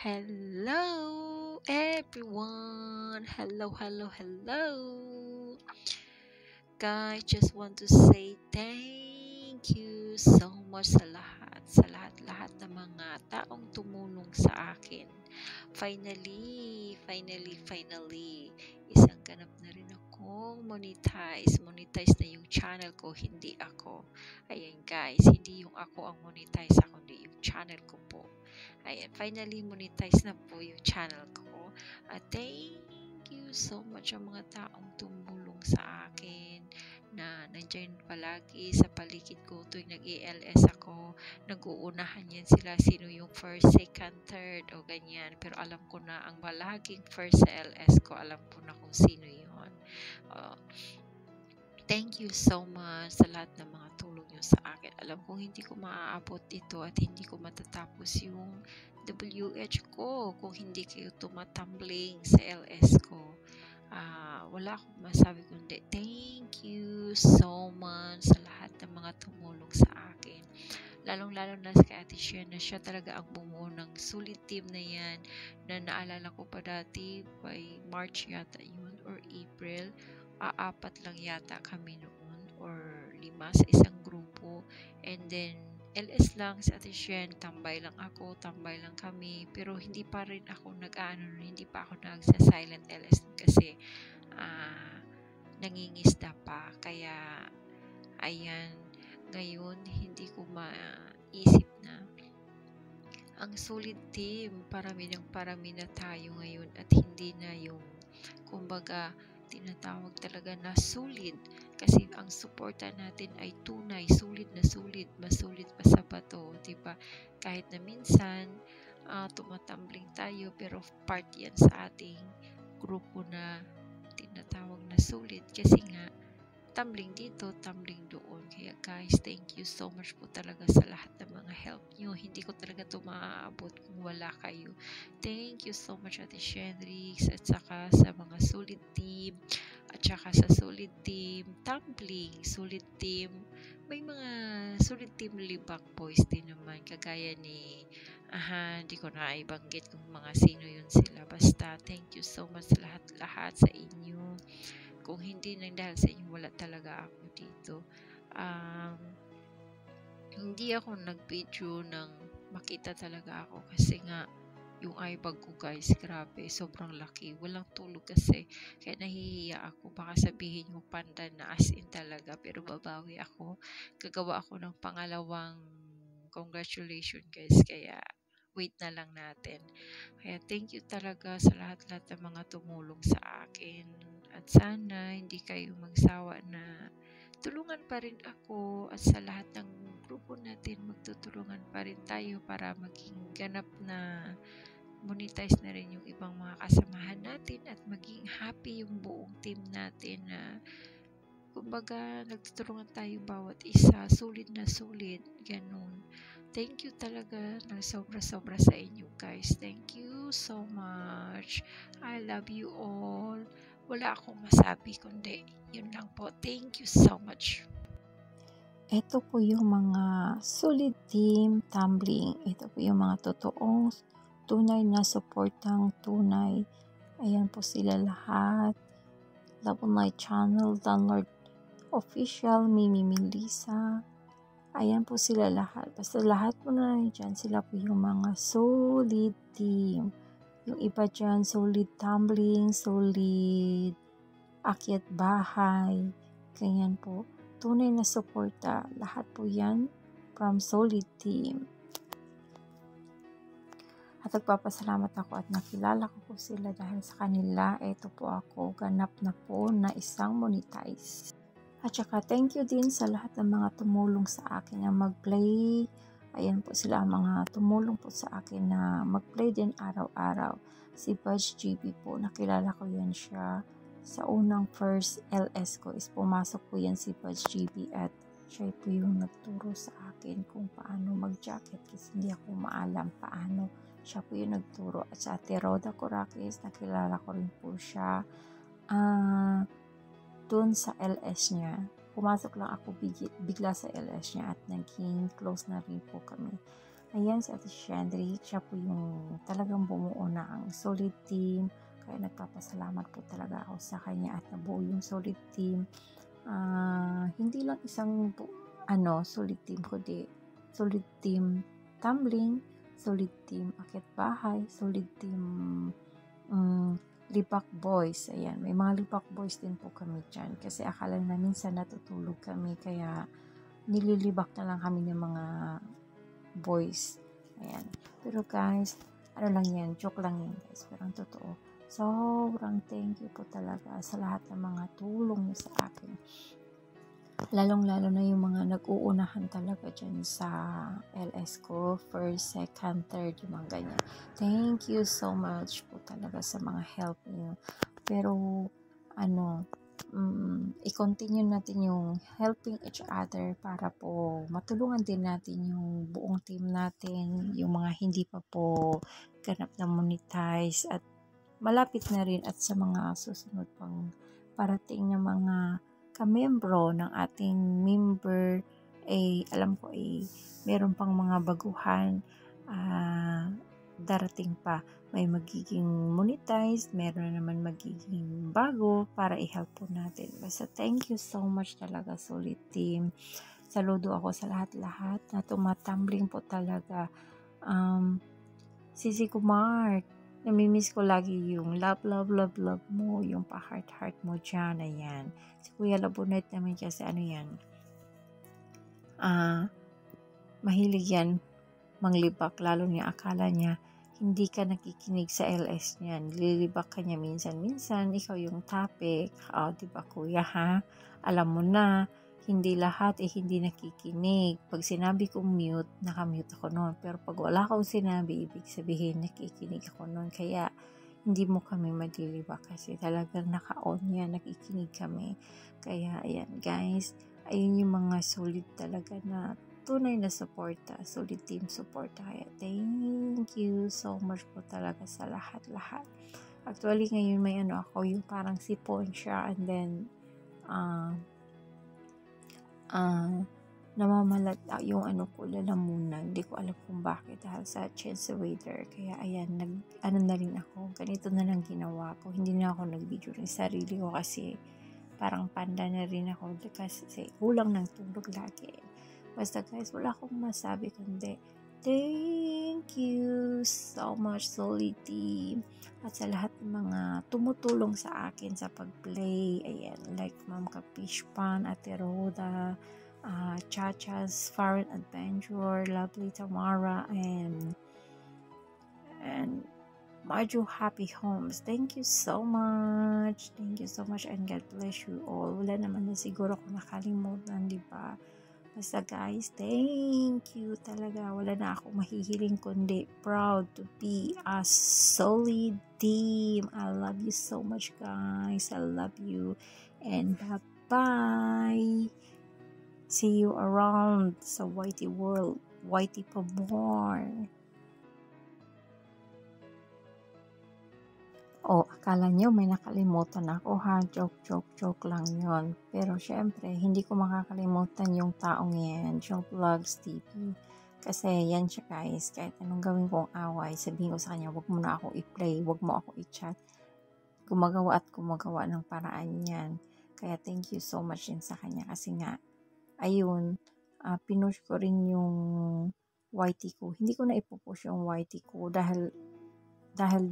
Hello, everyone. Hello. Guys, just want to say thank you so much sa lahat ng mga taong tumulong sa akin. Finally, isang ganap na rin akong monetize. Monetize na yung channel ko, hindi ako. Ayan guys, hindi yung ako ang monetize, kundi yung channel ko po. Ayan, finally monetize na po yung channel ko. Thank you so much sa mga taong tumulong sa akin na nandiyan palagi sa paligid ko tuwing nag-ELS ako. Nag-uunahan yan sila sino yung first, second, third o ganyan. Pero alam ko na ang palaging first sa LS ko, alam ko na kung sino yun. Thank you so much sa lahat ng mga tulong nyo sa akin. Alam kong hindi ko maaabot ito at hindi ko matatapos yung WH ko kung hindi kayo tumatumbling sa LS ko. Wala akong masabi kundi thank you so much sa lahat ng mga tumulong sa akin. Lalong-lalo na sa Ate Shen na siya talaga ang bumuo ng solid team na yan na naalala ko pa dati by March yata yun or April. 4 lang yata kami noon or 5 sa isang grupo, and then LS lang sa Ate Shen, tambay lang ako, tambay lang kami, pero hindi pa rin ako hindi pa ako nagsa-silent LS kasi nangingisda pa, kaya ayan, ngayon hindi ko maisip na ang solid team, parami na tayo ngayon at hindi na yung kumbaga tinatawag talaga na solid, kasi ang suporta natin ay tunay, solid na solid, mas solid pa sa bato, diba? Kahit na minsan tumatambling tayo, pero part yan sa ating grupo na tinatawag na solid, kasi nga tumbling dito, tumbling doon. Kaya guys, thank you so much po talaga sa lahat ng mga help nyo. Hindi ko talaga ito maaabot kung wala kayo. Thank you so much Ate Shenrix at saka sa mga solid team at saka sa solid team tumbling, solid team. May mga solid team Libak boys din naman kagaya ni hindi ko na ibanggit kung mga sino yun sila. Basta thank you so much sa lahat sa inyo. Kung hindi nang dahil sa inyo, wala talaga ako dito. Hindi ako nag-video nang makita talaga ako kasi nga yung eyebag ko guys, grabe, sobrang laki. Walang tulog kasi, kaya nahihiya ako. Baka sabihin yung panda na as in talaga, pero babawi ako. Gagawa ako ng pangalawang congratulations guys, kaya wait na lang natin. Kaya thank you talaga sa lahat-lahat ng mga tumulong sa akin. At sana hindi kayo magsawa na tulungan pa rin ako, at sa lahat ng grupo natin magtutulungan pa rin tayo para maging ganap na monetize na rin yung ibang mga kasamahan natin at maging happy yung buong team natin na kumbaga nagtutulungan tayo bawat isa, sulit na sulit, ganun. Thank you talaga ng sobra-sobra sa inyo guys. Thank you so much. I love you all. Wala akong masabi kundi yun lang po. Thank you so much. Ito po yung mga solid team tumbling. Ito po yung mga totoong tunay na suportang tunay. Ayan po sila lahat. Love Night Channel, Download Official, Mimi Melissa. Ayan po sila lahat. Basta lahat po na dyan, sila po yung mga solid team. Yung iba dyan, solid tumbling, solid akyat bahay. Ganyan po. Tunay na suporta. Lahat po yan from solid team. At nagpapasalamat ako at nakilala ko po sila dahil sa kanila. Ito po ako, ganap na po na isang monetize. At saka thank you din sa lahat ng mga tumulong sa akin na mag-play. Ayan po sila ang mga tumulong po sa akin na mag-play din araw-araw. Si Budge GB po, nakilala ko yan siya. Sa unang first LS ko is pumasok po yan si Budge GB at siya po yung nagturo sa akin kung paano mag-jacket kasi hindi ako maalam paano. Siya po yung nagturo. At sa Ate Roda Coraquez, nakilala ko rin po siya. Doon sa LS niya, pumasok lang ako bigla sa LS niya at naging close na rin po kami. Ayan, si Ate Shendrick, siya po yung talagang bumuo na ang solid team. Kaya nagpapasalamat po talaga ako sa kanya at nabuo yung solid team. Hindi lang isang solid team, kundi solid team tumbling, solid team akit bahay, solid team Lipak Boys. Ayan, may mga Lipak Boys din po kami dyan. Kasi akala na minsan natutulog kami, kaya nililibak na lang kami ng mga boys. Ayan. Pero guys, ano lang yan, joke lang yan guys. Pero ang totoo, sobrang thank you po talaga sa lahat ng mga tulong niyo sa akin. Lalong-lalo na yung mga nag-uunahan talaga dyan sa LS ko, first, second, third, yung mga ganyan. Thank you so much po talaga sa mga help niyo. Pero, i-continue natin yung helping each other para po matulungan din natin yung buong team natin, yung mga hindi pa po ganap na monetize at malapit na rin at sa mga susunod pang parating na mga kamembro ng ating member, alam ko meron pang mga baguhan darating pa. May magiging monetized, meron naman magiging bago para i-help po natin. Basta thank you so much talaga, solid team. Saludo ako sa lahat-lahat na tumatumbling po talaga. Sisi Kumar, namimiss ko lagi yung love mo, yung pa-heart mo dyan, ayan. Si Kuya Labunet naman kasi mahilig yan manglibak, lalo niya akala niya hindi ka nakikinig sa LS niya. Nililibak ka niya minsan-minsan, ikaw yung topic. Diba kuya ha? Alam mo na, hindi lahat hindi nakikinig. Pag sinabi kong mute, nakamute ako noon. Pero pag wala akong sinabi, ibig sabihin nakikinig ako noon. Kaya hindi mo kami madilibak kasi talagang naka-on yan, nakikinig kami. Kaya ayan guys, ayun yung mga solid talaga na tunay na suporta, solid team suporta. Kaya thank you so much po talaga sa lahat-lahat. Actually ngayon may ako, yung parang sipon siya, and then namamalat yung ko, lalamunan. Hindi ko alam kung bakit dahil sa chest weather. Kaya ayan, na rin ako. Ganito na lang ginawa ko. Hindi na ako nag-video rin sarili ko kasi parang panda na rin ako kasi kulang ng tulog lagi. Basta guys, wala akong masabi kundi thank you so much, solid team. At sa lahat ng mga tumutulong sa akin sa pag-play. Ayan, like Ma'am Kapishpan, Ate Rhoda, Chacha's Foreign Adventure, Lovely Tamara, and Marjo Happy Homes. Thank you so much. Thank you so much and God bless you all. Wala naman na siguro kung nakalimutan, di ba? Basta guys, thank you talaga. Wala na ako mahihiling kundi proud to be a solid team. I love you so much guys. I love you. And bye-bye. See you around sa Whitey World. Whitey pa more. Akala nyo may nakalimutan ako ha, joke lang yon. Pero syempre, hindi ko makakalimutan yung taong yan, Joke Vlogs TV. Kasi yan siya guys, kahit anong gawin kong away, sabihin ko sa kanya, wag mo na ako i-play, wag mo ako i-chat. Gumagawa ng paraan yan. Kaya thank you so much din sa kanya kasi nga, ayun, pinush ko rin yung YT ko. Hindi ko na ipupush yung YT ko dahil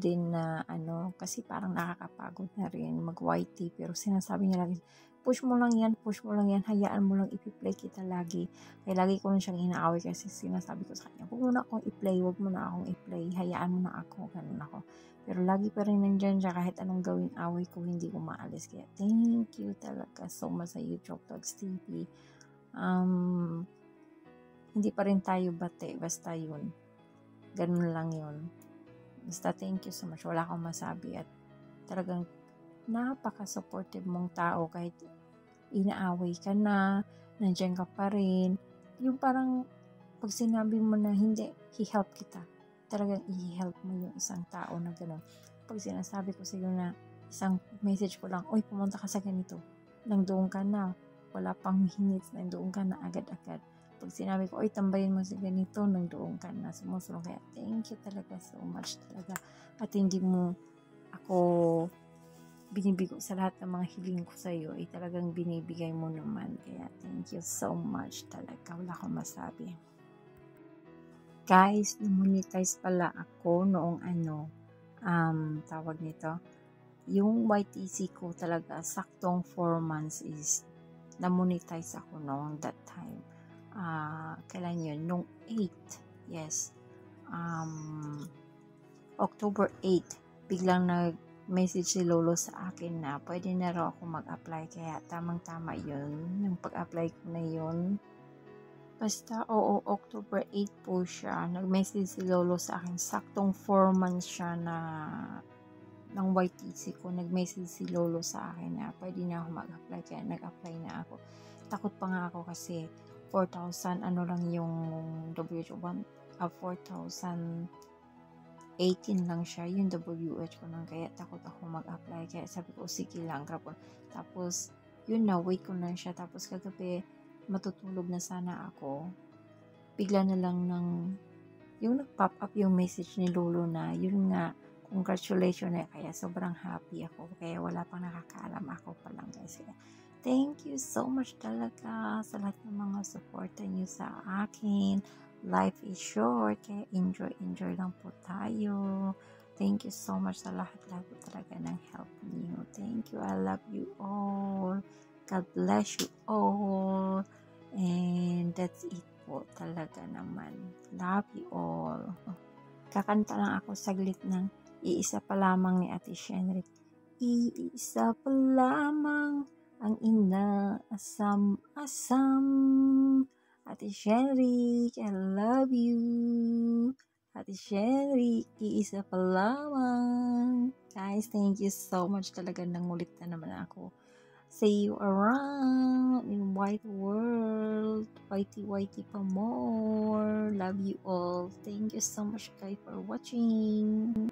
din na kasi parang nakakapagod na rin mag-YT, pero sinasabi niya lagi, push mo lang yan, hayaan mo lang, ipi-play kita lagi. Kaya lagi ko rin siyang inaaway kasi sinasabi ko sa kanya, wag mo na akong i-play, hayaan mo na ako, ganun ako. Pero lagi pa rin nandyan siya, kahit anong gawing away ko, hindi ko maalis. Kaya thank you talaga so much sa YouTube Vlogs TV. Hindi pa rin tayo bate, basta yun. Ganun lang yun. Basta thank you so much. Wala akong masabi at talagang napaka-supportive mong tao kahit inaaway ka na, nandiyan ka pa rin. Yung parang pag sinabi mo na hindi, i-help kita. Talagang i-help mo yung isang tao na gano'n. Pag sinasabi ko sa iyo na isang message ko lang, oy, pumunta ka sa ganito. Nang doon ka na, wala pang minutes, nang doon ka na agad-agad. pag sinabi ko, ay tambayin mo si ganito, nandoon ka na sumusulong. Kaya thank you talaga so much talaga. At hindi mo ako binibigo sa lahat ng mga hiling ko sa'yo, ay talagang binibigay mo naman. Kaya thank you so much talaga. Wala akong masabi. Guys, na-monetize pala ako noong tawag nito. Yung YTC ko talaga, saktong 4 months is na-monetize ako noong that time. Kailan yun? Nung 8. Yes. October 8. Biglang nag-message si Lolo sa akin na pwede na raw ako mag-apply. Kaya tamang-tama yun. Yung pag-apply ko na yun. Basta, oo, October 8 po siya. Nag-message si Lolo sa akin. Saktong 4 months siya na ng YTC ko. Nag-message si Lolo sa akin na pwede na ako mag-apply. Kaya nag-apply na ako. Takot pa nga ako kasi 4,000 ano lang yung WH1. 4,018 lang siya. Yung WH ko nang kaya takot ako mag-apply. Kaya sabi ko, sige lang. Tapos, yun na, wait ko na siya. Tapos kagabi, matutulog na sana ako. Bigla na lang yung nag-pop up yung message ni Lolo na, yun nga, congratulations na. Kaya sobrang happy ako. Kaya wala pang nakakaalam, ako pa lang guys. Kaya, thank you so much talaga sa lahat ng mga supporta niyo sa akin. Life is short, kaya enjoy lang po tayo. Thank you so much sa lahat po talaga ng help niyo. Thank you. I love you all. God bless you all. And that's it po talaga naman. Love you all. Kakanta lang ako saglit ng Iisa pa lamang ni Ate Shenrik. Iisa pa lamang ang inaasam-asam. Ate Shenrik, I love you. Ate Shenrik, iisa pa lamang. Guys, thank you so much talaga. Nangulit na naman ako. See you around in white world. Whitey pa more. Love you all. Thank you so much guys for watching.